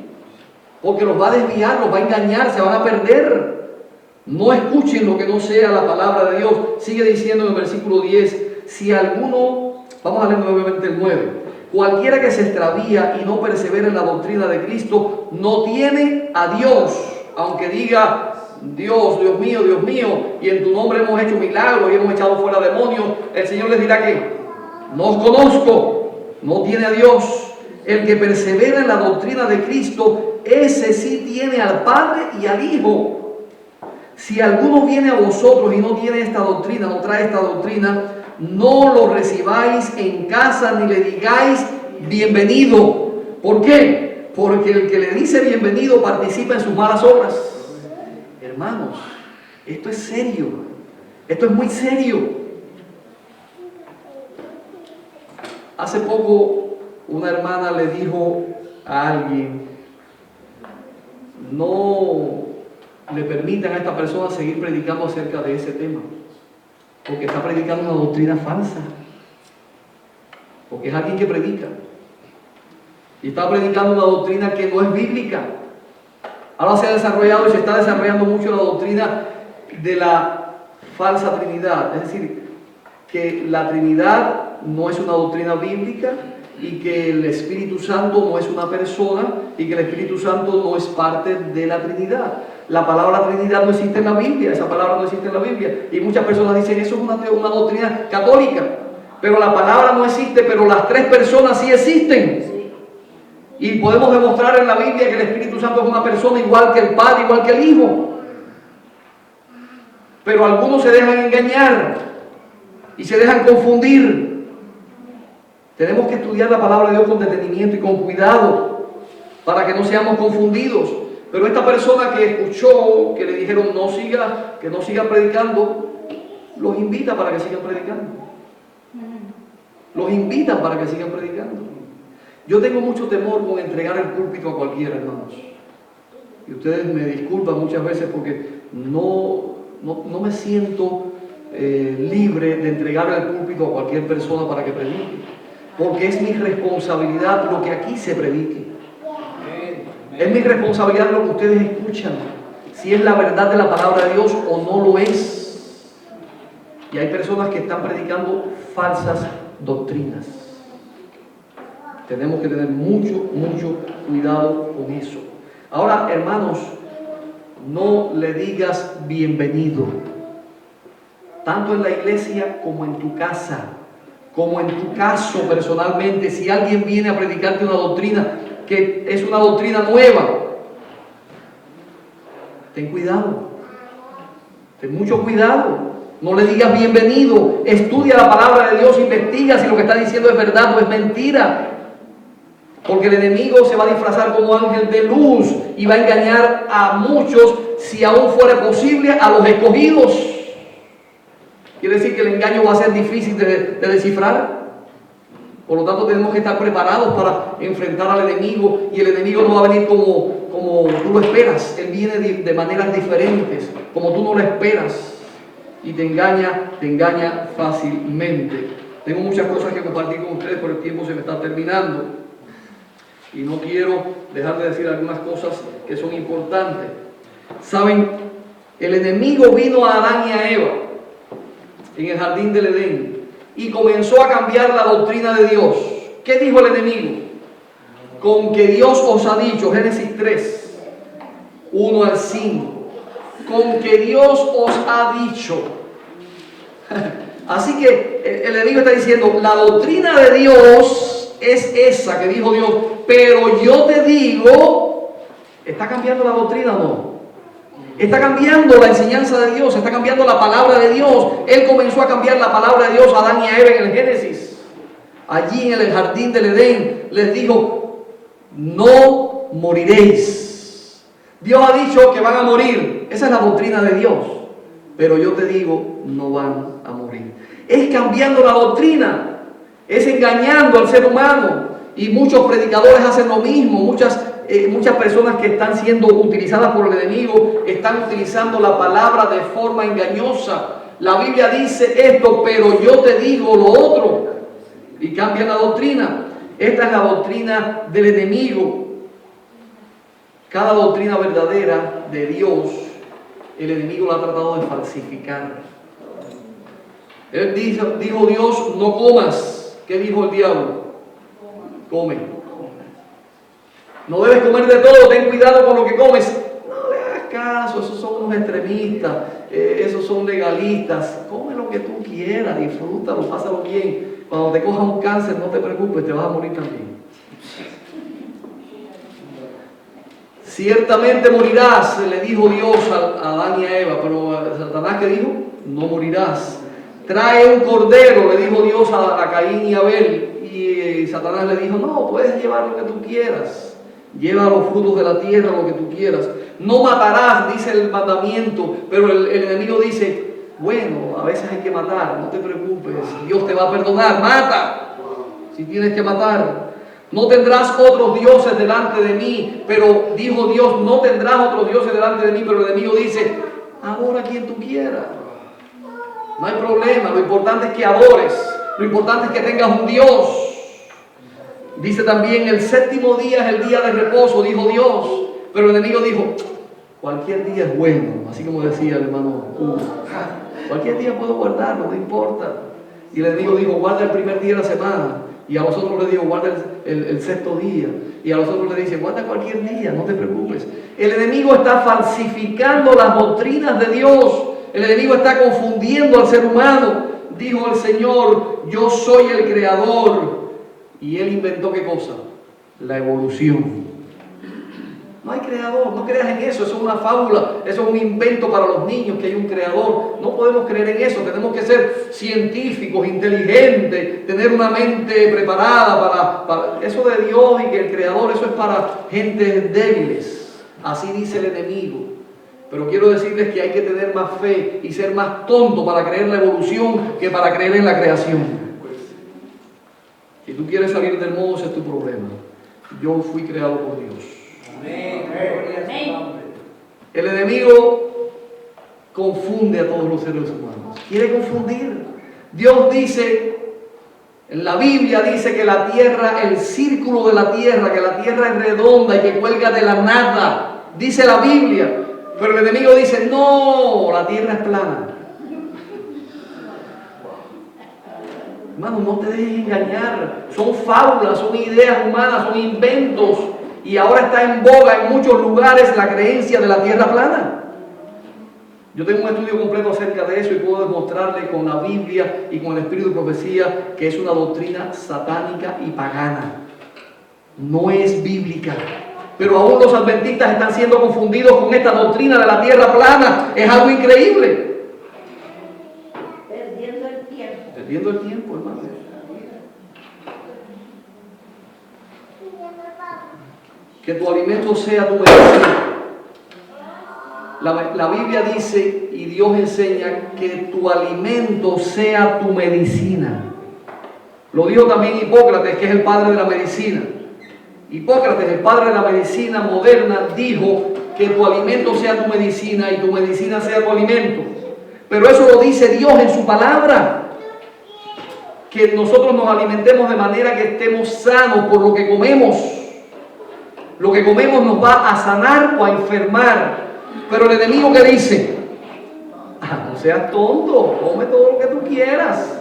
porque los va a desviar, los va a engañar, se van a perder. No escuchen lo que no sea la palabra de Dios. Sigue diciendo en el versículo 10, si alguno, vamos a leer nuevamente el 9. Cualquiera que se extravía y no persevera en la doctrina de Cristo no tiene a Dios. Aunque diga: Dios, Dios mío, y en tu nombre hemos hecho milagros y hemos echado fuera demonios, el Señor les dirá que no os conozco. No tiene a Dios. El que persevera en la doctrina de Cristo, ese sí tiene al Padre y al Hijo. Si alguno viene a vosotros y no tiene esta doctrina, no trae esta doctrina, no lo recibáis en casa ni le digáis bienvenido. ¿Por qué? Porque el que le dice bienvenido participa en sus malas obras. Hermanos, esto es serio. Esto es muy serio. Hace poco una hermana le dijo a alguien: no le permitan a esta persona seguir predicando acerca de ese tema, porque está predicando una doctrina falsa, porque es alguien que predica y está predicando una doctrina que no es bíblica. Ahora se ha desarrollado y se está desarrollando mucho la doctrina de la falsa Trinidad, es decir, que la Trinidad no es una doctrina bíblica y que el Espíritu Santo no es una persona y que el Espíritu Santo no es parte de la Trinidad. La palabra Trinidad no existe en la Biblia, esa palabra no existe en la Biblia. Y muchas personas dicen: eso es una doctrina católica. Pero la palabra no existe, pero las tres personas sí existen. Y podemos demostrar en la Biblia que el Espíritu Santo es una persona igual que el Padre, igual que el Hijo. Pero algunos se dejan engañar y se dejan confundir. Tenemos que estudiar la palabra de Dios con detenimiento y con cuidado para que no seamos confundidos. Pero esta persona que escuchó que le dijeron que no siga predicando, los invita para que sigan predicando. Los invitan para que sigan predicando. Yo tengo mucho temor con entregar el púlpito a cualquiera, hermanos. Y ustedes me disculpan muchas veces porque no me siento libre de entregar el púlpito a cualquier persona para que predique. Porque es mi responsabilidad lo que aquí se predique. Es mi responsabilidad lo que ustedes escuchan, si es la verdad de la palabra de Dios o no lo es. Y hay personas que están predicando falsas doctrinas. Tenemos que tener mucho cuidado con eso. Ahora, hermanos, no le digas bienvenido, tanto en la iglesia como en tu casa. Como en tu caso personalmente, si alguien viene a predicarte una doctrina que es una doctrina nueva, ten cuidado, ten mucho cuidado. No le digas bienvenido. Estudia la palabra de Dios, investiga si lo que está diciendo es verdad o es mentira, porque el enemigo se va a disfrazar como ángel de luz y va a engañar a muchos, si aún fuera posible, a los escogidos. Quiere decir que el engaño va a ser difícil de descifrar. Por lo tanto, tenemos que estar preparados para enfrentar al enemigo. Y el enemigo no va a venir como tú lo esperas. Él viene de maneras diferentes, como tú no lo esperas. Y te engaña fácilmente. Tengo muchas cosas que compartir con ustedes, pero el tiempo se me está terminando. Y no quiero dejar de decir algunas cosas que son importantes. Saben, el enemigo vino a Adán y a Eva en el jardín del Edén y comenzó a cambiar la doctrina de Dios. ¿Qué dijo el enemigo? Con que Dios os ha dicho, Génesis 3, 1 al 5, con que Dios os ha dicho. Así que el enemigo está diciendo, la doctrina de Dios es esa que dijo Dios, pero yo te digo, ¿está cambiando la doctrina o no? Está cambiando la enseñanza de Dios, está cambiando la palabra de Dios. Él comenzó a cambiar la palabra de Dios a Adán y a Eva en el Génesis. Allí en el jardín del Edén les dijo, no moriréis. Dios ha dicho que van a morir. Esa es la doctrina de Dios. Pero yo te digo, no van a morir. Es cambiando la doctrina. Es engañando al ser humano. Y muchos predicadores hacen lo mismo. Muchas personas que están siendo utilizadas por el enemigo están utilizando la palabra de forma engañosa. La Biblia dice esto, pero yo te digo lo otro. Y cambian la doctrina. Esta es la doctrina del enemigo. Cada doctrina verdadera de Dios, el enemigo la ha tratado de falsificar. Él dijo Dios, no comas. ¿Qué dijo el diablo? Come. No debes comer de todo, ten cuidado con lo que comes. No le hagas caso, esos son unos extremistas, esos son legalistas. Come lo que tú quieras, disfrútalo, pásalo bien. Cuando te coja un cáncer, no te preocupes, te vas a morir también. Ciertamente morirás, le dijo Dios a Adán y a Eva, pero Satanás, ¿qué dijo? No morirás. Trae un cordero, le dijo Dios a Caín y a Abel, y Satanás le dijo, no, puedes llevar lo que tú quieras. Lleva los frutos de la tierra, lo que tú quieras. No matarás, dice el mandamiento, pero el enemigo dice, bueno, a veces hay que matar, no te preocupes, Dios te va a perdonar, mata, si tienes que matar. No tendrás otros dioses delante de mí, pero dijo Dios, no tendrás otros dioses delante de mí, pero el enemigo dice, adora a quien tú quieras. No hay problema, lo importante es que adores, lo importante es que tengas un Dios. Dice también, el séptimo día es el día de reposo, dijo Dios. Pero el enemigo dijo, cualquier día es bueno, así como decía el hermano Hugo. Cualquier día puedo guardarlo, no importa. Y el enemigo dijo, guarda el primer día de la semana. Y a nosotros le digo, guarda el sexto día. Y a nosotros le dice, guarda cualquier día, no te preocupes. El enemigo está falsificando las doctrinas de Dios. El enemigo está confundiendo al ser humano. Dijo el Señor, yo soy el creador. Y él inventó ¿qué cosa? La evolución. No hay creador, no creas en eso, eso es una fábula, eso es un invento para los niños, que hay un creador. No podemos creer en eso, tenemos que ser científicos, inteligentes, tener una mente preparada para eso de Dios y que el creador, eso es para gente débiles. Así dice el enemigo. Pero quiero decirles que hay que tener más fe y ser más tonto para creer en la evolución que para creer en la creación. Si tú quieres salir del mundo, ese es tu problema. Yo fui creado por Dios. Amén. El enemigo confunde a todos los seres humanos. Quiere confundir. Dios dice, en la Biblia dice que la tierra, el círculo de la tierra, que la tierra es redonda y que cuelga de la nada. Dice la Biblia. Pero el enemigo dice, no, la tierra es plana. Hermano, no te dejes engañar. Son fábulas, son ideas humanas, son inventos. Y ahora está en boga en muchos lugares la creencia de la tierra plana. Yo tengo un estudio completo acerca de eso y puedo demostrarle con la Biblia y con el espíritu de profecía que es una doctrina satánica y pagana. No es bíblica. Pero aún los adventistas están siendo confundidos con esta doctrina de la tierra plana. Es algo increíble. Perdiendo el tiempo, hermano. Que tu alimento sea tu medicina. La Biblia dice y Dios enseña que tu alimento sea tu medicina. Lo dijo también Hipócrates, que es el padre de la medicina. Hipócrates, el padre de la medicina moderna, dijo que tu alimento sea tu medicina y tu medicina sea tu alimento. Pero eso lo dice Dios en su palabra. Que nosotros nos alimentemos de manera que estemos sanos por lo que comemos. Lo que comemos nos va a sanar o a enfermar. Pero el enemigo, ¿qué dice? No seas tonto, come todo lo que tú quieras.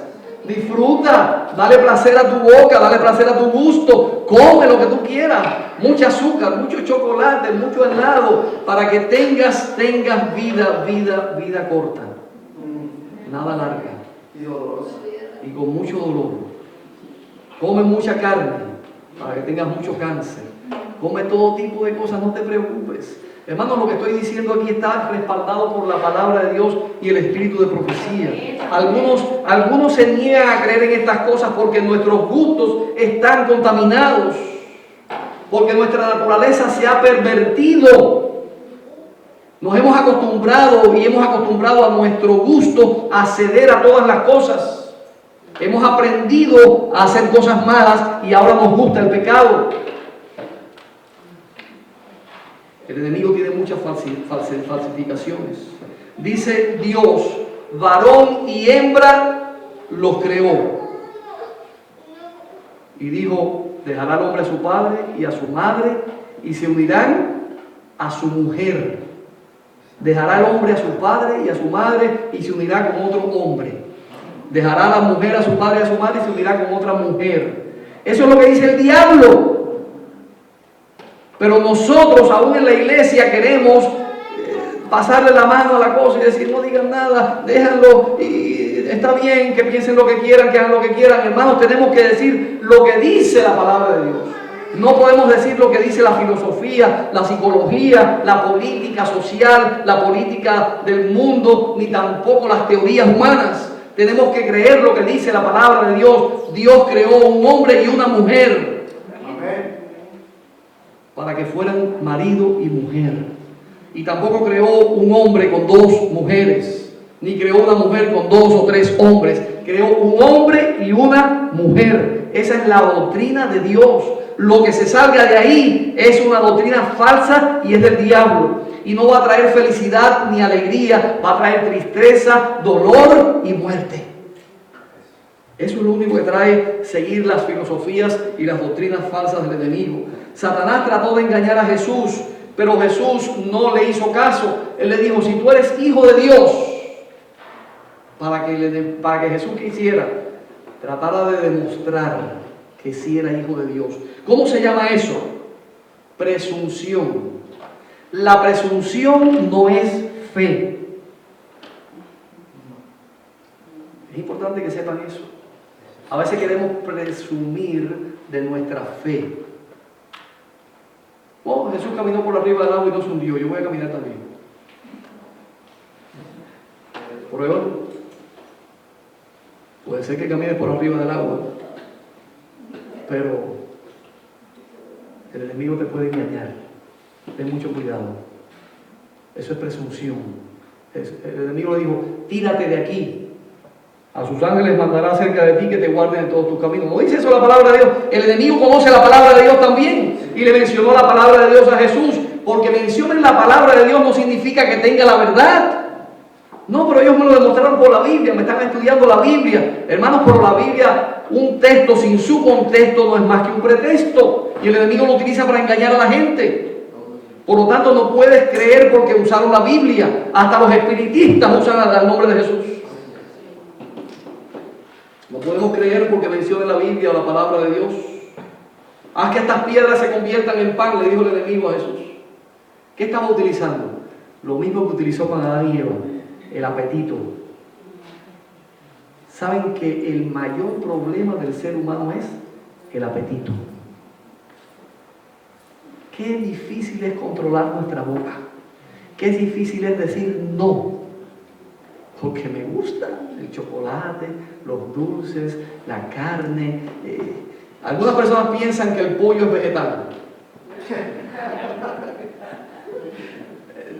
Disfruta, dale placer a tu boca, dale placer a tu gusto, come lo que tú quieras, mucho azúcar, mucho chocolate, mucho helado, para que tengas vida corta, nada larga y con mucho dolor. Come mucha carne para que tengas mucho cáncer, come todo tipo de cosas, no te preocupes. Hermanos, lo que estoy diciendo aquí está respaldado por la palabra de Dios y el espíritu de profecía. Algunos se niegan a creer en estas cosas porque nuestros gustos están contaminados, porque nuestra naturaleza se ha pervertido. Nos hemos acostumbrado a nuestro gusto a ceder a todas las cosas. Hemos aprendido a hacer cosas malas y ahora nos gusta el pecado. El enemigo tiene muchas falsificaciones. Dice Dios, varón y hembra los creó. Y dijo, dejará al hombre a su padre y a su madre y se unirán a su mujer. Dejará al hombre a su padre y a su madre y se unirá con otro hombre. Dejará a la mujer a su padre y a su madre y se unirá con otra mujer. Eso es lo que dice el diablo. Pero nosotros, aún en la iglesia, queremos pasarle la mano a la cosa y decir, no digan nada, déjanlo, y está bien que piensen lo que quieran, que hagan lo que quieran. Hermanos, tenemos que decir lo que dice la palabra de Dios. No podemos decir lo que dice la filosofía, la psicología, la política social, la política del mundo, ni tampoco las teorías humanas. Tenemos que creer lo que dice la palabra de Dios. Dios creó un hombre y una mujer para que fueran marido y mujer. Y tampoco creó un hombre con dos mujeres, ni creó una mujer con dos o tres hombres. Creó un hombre y una mujer. Esa es la doctrina de Dios. Lo que se salga de ahí es una doctrina falsa y es del diablo. Y no va a traer felicidad ni alegría, va a traer tristeza, dolor y muerte. Eso es lo único que trae seguir las filosofías y las doctrinas falsas del enemigo. Satanás trató de engañar a Jesús, pero Jesús no le hizo caso. Él le dijo, si tú eres hijo de Dios, para que Jesús quisiera, tratara de demostrar que sí era hijo de Dios. ¿Cómo se llama eso? Presunción. La presunción no es fe. Es importante que sepan eso. A veces queremos presumir de nuestra fe. Oh, Jesús caminó por arriba del agua y no se hundió. Yo voy a caminar también. Prueba. Puede ser que camines por arriba del agua, pero el enemigo te puede engañar. Ten mucho cuidado. Eso es presunción. El enemigo le dijo, tírate de aquí. A sus ángeles mandará cerca de ti que te guarden en todos tus caminos. ¿No dice eso la palabra de Dios? El enemigo conoce la palabra de Dios también. Y le mencionó la palabra de Dios a Jesús. Porque mencionen la palabra de Dios no significa que tenga la verdad. No, pero ellos me lo demostraron por la Biblia. Me están estudiando la Biblia. Hermanos, por la Biblia, un texto sin su contexto no es más que un pretexto. Y el enemigo lo utiliza para engañar a la gente. Por lo tanto, no puedes creer porque usaron la Biblia. Hasta los espiritistas usan el nombre de Jesús. No podemos creer porque menciona la Biblia o la palabra de Dios. Haz que estas piedras se conviertan en pan, le dijo el enemigo a Jesús. ¿Qué estaba utilizando? Lo mismo que utilizó con Adán y Eva, el apetito. ¿Saben que el mayor problema del ser humano es el apetito? Qué difícil es controlar nuestra boca. Qué difícil es decir no. Porque me gusta el chocolate, los dulces, la carne. Algunas personas piensan que el pollo es vegetal.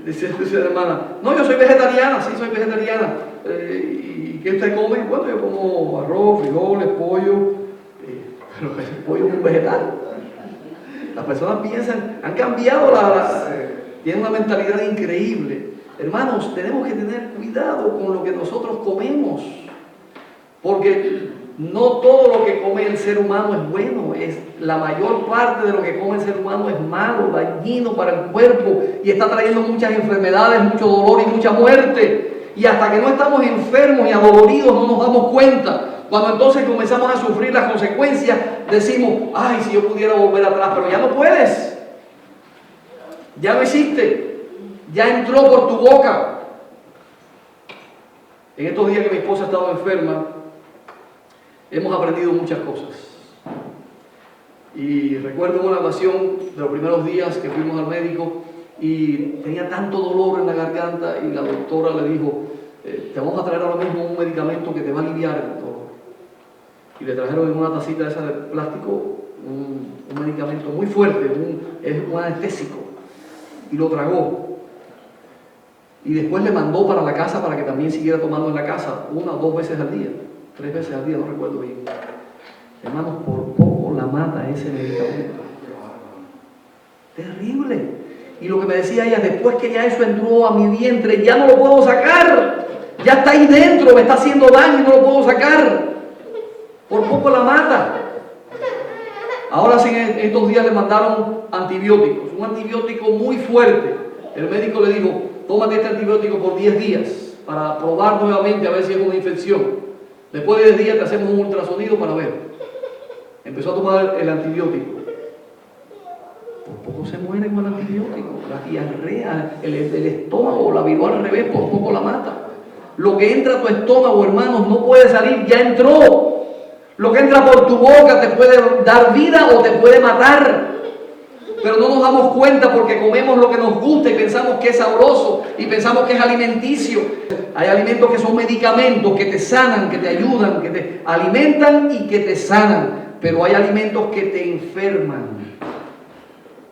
Dice la hermana, no, yo soy vegetariana, sí, soy vegetariana. ¿Y qué usted come? Bueno, yo como arroz, frijoles, pollo. Pero el pollo es un vegetal. Las personas piensan, han cambiado tienen una mentalidad increíble. Hermanos, tenemos que tener cuidado con lo que nosotros comemos, porque No todo lo que come el ser humano es bueno, la mayor parte de lo que come el ser humano es malo, dañino para el cuerpo y está trayendo muchas enfermedades, mucho dolor y mucha muerte. Y hasta que no estamos enfermos y adoloridos no nos damos cuenta. Cuando entonces comenzamos a sufrir las consecuencias, decimos, ay, si yo pudiera volver atrás, pero ya no puedes. Ya lo hiciste, ya entró por tu boca. En estos días que mi esposa ha estado enferma, hemos aprendido muchas cosas. Y recuerdo una ocasión de los primeros días que fuimos al médico y tenía tanto dolor en la garganta y la doctora le dijo, te vamos a traer ahora mismo un medicamento que te va a aliviar el dolor. Y le trajeron en una tacita esa de plástico un medicamento muy fuerte, es un anestésico, y lo tragó. Y después le mandó para la casa para que también siguiera tomando en la casa 1 o 2 veces al día, 3 veces al día, no recuerdo bien. Hermanos, por poco la mata ese medicamento. Terrible. Y lo que me decía ella, después que ya eso entró a mi vientre, ya no lo puedo sacar. Ya está ahí dentro, me está haciendo daño y no lo puedo sacar. Por poco la mata. Ahora sí, en estos días le mandaron antibióticos, un antibiótico muy fuerte. El médico le dijo, tómate este antibiótico por 10 días para probar nuevamente a ver si es una infección. Después de 10 días te hacemos un ultrasonido para ver. Empezó a tomar el antibiótico. Por poco se muere con el antibiótico. La diarrea, el estómago, la viruela al revés, por poco la mata. Lo que entra a tu estómago, hermanos, no puede salir, ya entró. Lo que entra por tu boca te puede dar vida o te puede matar. Pero no nos damos cuenta porque comemos lo que nos gusta y pensamos que es sabroso y pensamos que es alimenticio. Hay alimentos que son medicamentos que te sanan, que te ayudan, que te alimentan y que te sanan. Pero hay alimentos que te enferman.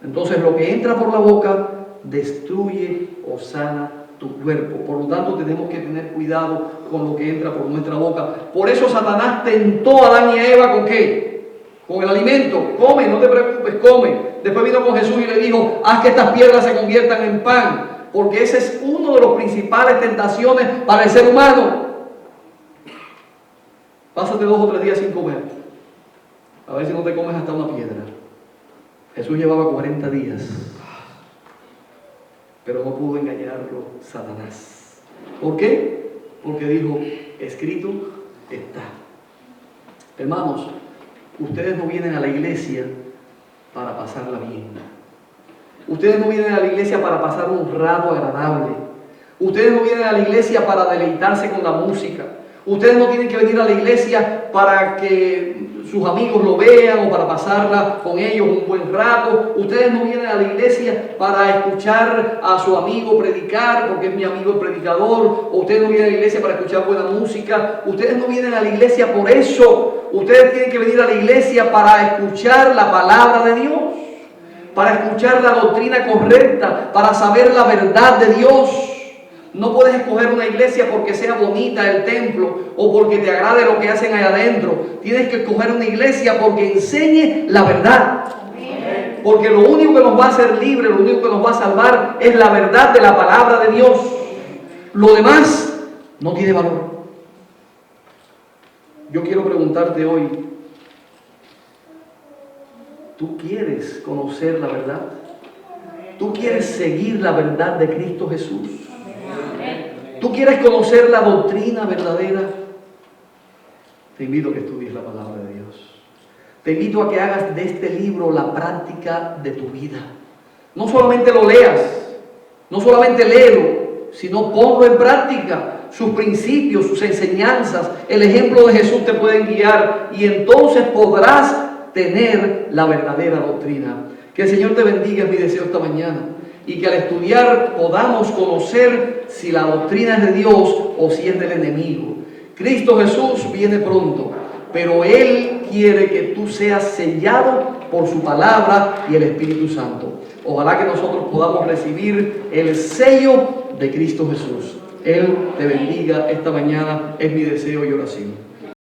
Entonces lo que entra por la boca destruye o sana tu cuerpo. Por lo tanto tenemos que tener cuidado con lo que entra por nuestra boca. Por eso Satanás tentó a Adán y a Eva ¿con qué? Con el alimento. Come, no te preocupes, come. Después vino con Jesús y le dijo, haz que estas piedras se conviertan en pan. Porque ese es uno de los principales tentaciones para el ser humano. Pásate 2 o 3 días sin comer. A ver si no te comes hasta una piedra. Jesús llevaba 40 días. Pero no pudo engañarlo Satanás. ¿Por qué? Porque dijo, escrito está. Hermanos, ustedes no vienen a la iglesia para pasarla bien. Ustedes no vienen a la iglesia para pasar un rato agradable. Ustedes no vienen a la iglesia para deleitarse con la música. Ustedes no tienen que venir a la iglesia para que sus amigos lo vean o para pasarla con ellos un buen rato. Ustedes no vienen a la iglesia para escuchar a su amigo predicar porque es mi amigo el predicador. O ustedes no vienen a la iglesia para escuchar buena música. Ustedes no vienen a la iglesia por eso. Ustedes tienen que venir a la iglesia para escuchar la palabra de Dios, para escuchar la doctrina correcta, para saber la verdad de Dios. No puedes escoger una iglesia porque sea bonita el templo o porque te agrade lo que hacen allá adentro. Tienes que escoger una iglesia porque enseñe la verdad. Porque lo único que nos va a hacer libres, lo único que nos va a salvar es la verdad de la palabra de Dios. Lo demás no tiene valor. Yo quiero preguntarte hoy, ¿tú quieres conocer la verdad? ¿Tú quieres seguir la verdad de Cristo Jesús? ¿Tú quieres conocer la doctrina verdadera? Te invito a que estudies la palabra de Dios. Te invito a que hagas de este libro la práctica de tu vida. No solamente lo leas, no solamente léelo, sino ponlo en práctica. Sus principios, sus enseñanzas, el ejemplo de Jesús te pueden guiar y entonces podrás tener la verdadera doctrina. Que el Señor te bendiga, es mi deseo esta mañana. Y que al estudiar podamos conocer si la doctrina es de Dios o si es del enemigo. Cristo Jesús viene pronto, pero Él quiere que tú seas sellado por su palabra y el Espíritu Santo. Ojalá que nosotros podamos recibir el sello de Cristo Jesús. Él te bendiga esta mañana, es mi deseo y oración.